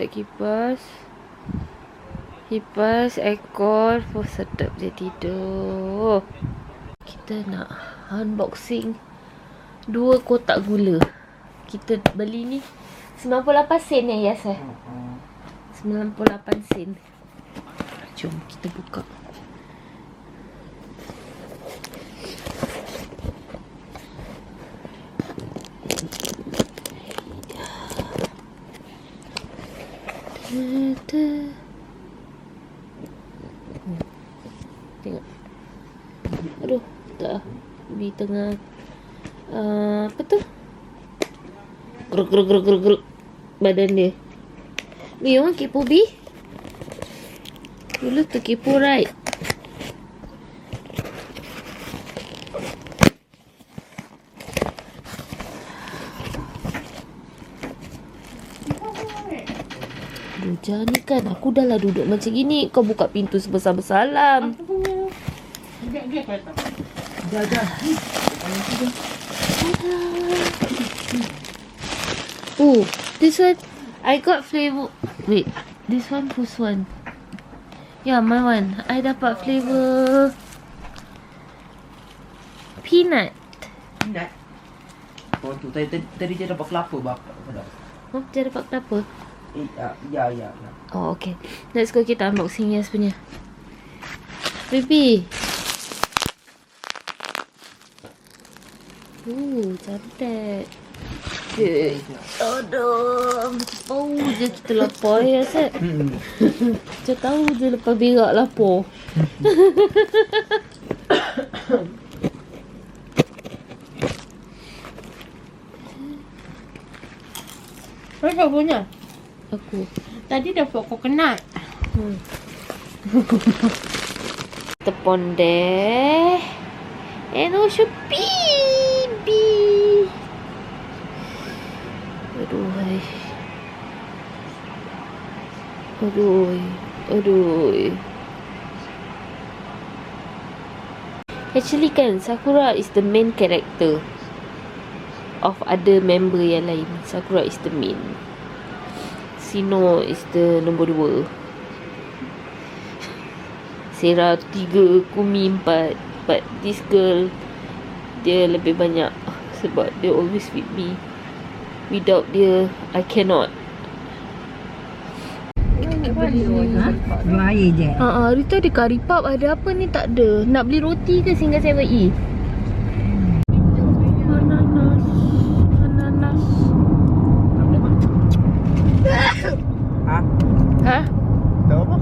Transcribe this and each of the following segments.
dekat kipas. Kipas, aircon. Oh, sedap je tidur. Kita nak unboxing 2 kotak gula. Kita beli ni 98 sen Yas 98 sen. Jom kita buka. Tengok. Aduh, tak di tengah apa tu? Geruk badan dia. Bi, orang kepo Bi. Dulu tu kepo right. Jangan ni kan, aku dah lah duduk macam gini. Kau buka pintu sebesar-besar salam. Dah. Oh, this one I got flavor. Wait, this one whose one? Yeah, my one. I dapat flavor peanut. Peanut. Oh tu tadi dia dapat kelapa bapa. Oh, dia dapat kelapa. Ya. Oh, okay. Let's go, kita unboxing Yas punya. Baby. Cantik. Aduh, tahu je kita lapar ya, Set. Macam tahu je lepas berak lapar. Siapa punya? Aku. Tadi dah buat coconut. Tepon deh. And also baby. Aduh. Actually kan, Sakura is the main character of other member yang lain. Sakura is the main. Sino is the nombor 2. Sera 3, Kumi 4. But this girl, dia lebih banyak sebab dia always with me. Without dia, I cannot. Air je. Hari tu ada curry puff, ada apa ni tak ada. Nak beli roti ke singgah 7E? Ananas. Ha? Tahu apa?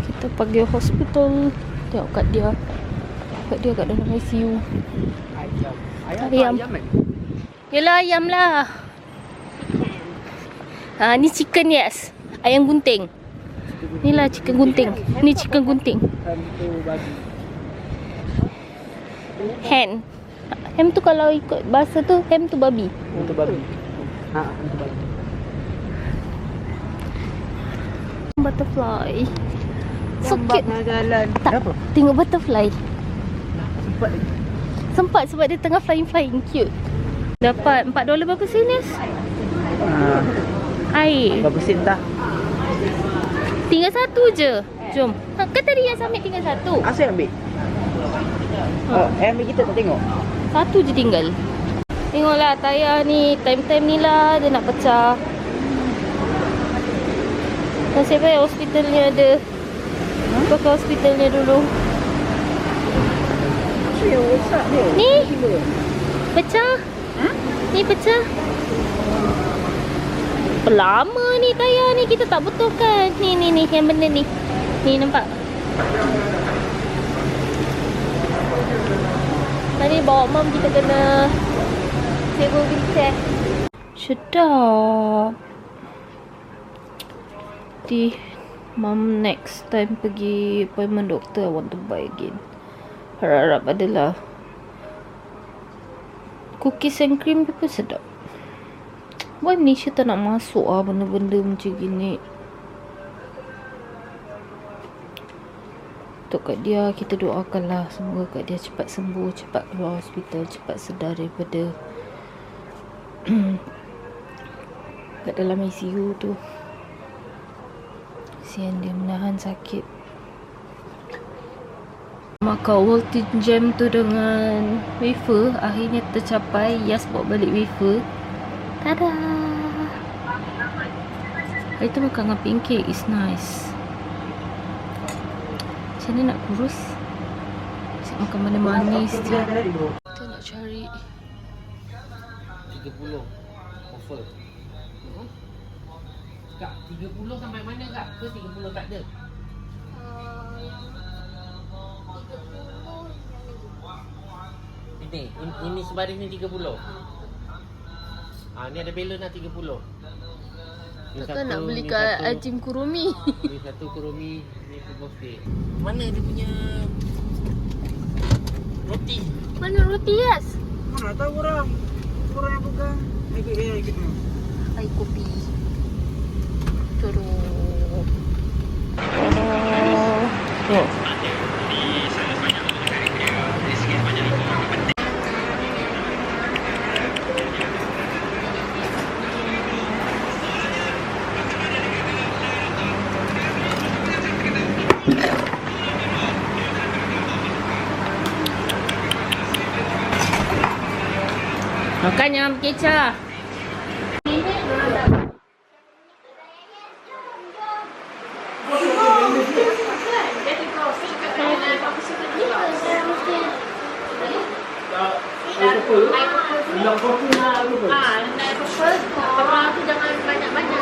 Kita pergi hospital. Tengok kat dia. Kat dalam ICU. Ayam. Yelah, ayam lah. Ni chicken Yes. Ayam gunting. Ni lah chicken gunting. Ni chicken gunting. Hen. Ham tu kalau ikut bahasa tu, ham tu babi. Untuk babi. Untuk babi. Butterfly. So cute. Jalan. Tak, Kenapa? tengok butterfly. Sempat lagi. Sempat sebab dia tengah flying. Cute. Dapat $4 berapa sen Yes? Air. Berapa sen dah? Tinggal 1 je. Jom. Kan tadi yang sambil tinggal 1. Asal ambil? Ambil kita tak tengok. 1 je tinggal. Tengoklah tayar ni. Time-time ni lah dia nak pecah. Nasib baik hospitalnya ada. Pakai hospitalnya dulu. Yang rosak dia. Ni. Pecah. Ni pecah. Lama ni tayar ni kita tak betulkan. Ni yang benda ni. Ni nampak. Tadi bawa mam kita kena sewa wheelchair. Sedap. Mam next time pergi appointment doktor, I want to buy again. Harap-harap adalah cookies and cream tu pun sedap. Why Malaysia tak nak masuk benda-benda macam gini. untuk Kak Dia. Kita doakanlah semoga Kak Dia cepat sembuh, cepat keluar hospital, cepat sedar daripada kat dalam ICU tu. Kesian dia menahan sakit. Maka voltage jam tu dengan wafer akhirnya tercapai. Yas bawa balik wafer. Tada! Hari tu makan dengan pancake is nice. Macam mana nak kurus? Asyik makan benda manis je. Kita nak cari 30 offer. Kak, 30 sampai mana kak? Ke 30 tak ada? Ini sebaris ni 30. Ni ada balon lah 30. Takkan nak beli kat Ajim Kurumi. Ni satu kurumi, ni birthday. Mana dia punya roti? Mana roti, Yas? Mana tahu orang yang pegang. Ikut. Air kopi. Terus. Oh. Makan yang kecap.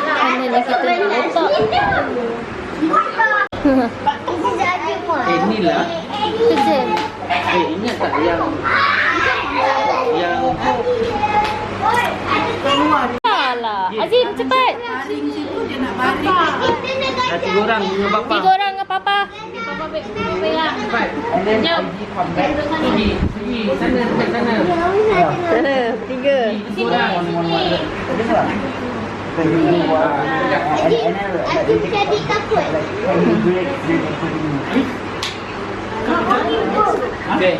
Mana yang kita letak? Inilah. Kerja. Ingat tak yang Alah, Azim cepat. dah 3 orang dengan bapa. 3 orang dengan papa. Papa pegang. Cepat. Jom. Sini, sana, dekat sana. Sana, 3. 3 orang. Jadi takut. Okay.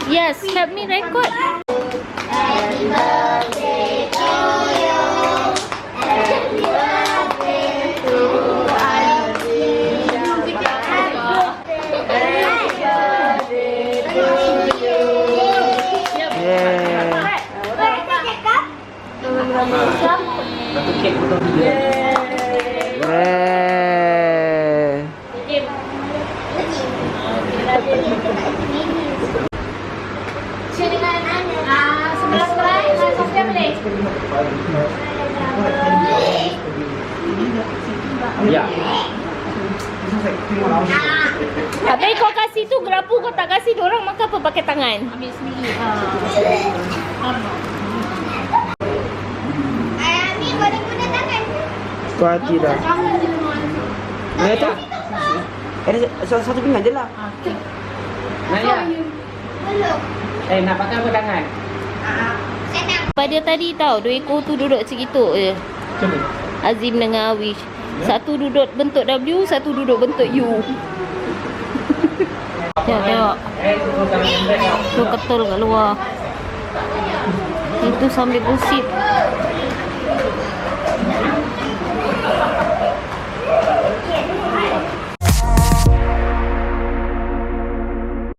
Yes, help me record. Happy birthday to you. Happy birthday to Azim. Happy birthday to you. Satu kek potong 3. Ya. Habis kau kasih tu gerapu, kau tak kasih diorang makan apa pakai tangan? Ambil sendiri. Ni guna tangan. Kau hati dah. Mana tu? Ada satu pinggan je lah. Naya. Belum. Nak pakai apa tangan? Senang. Pada tadi tau, 2 ekor tu duduk cegituk je. Azim dengan Awish. Satu duduk bentuk W, satu duduk bentuk U. Tengok. Tu ketul kat luar. Itu sambil gosip.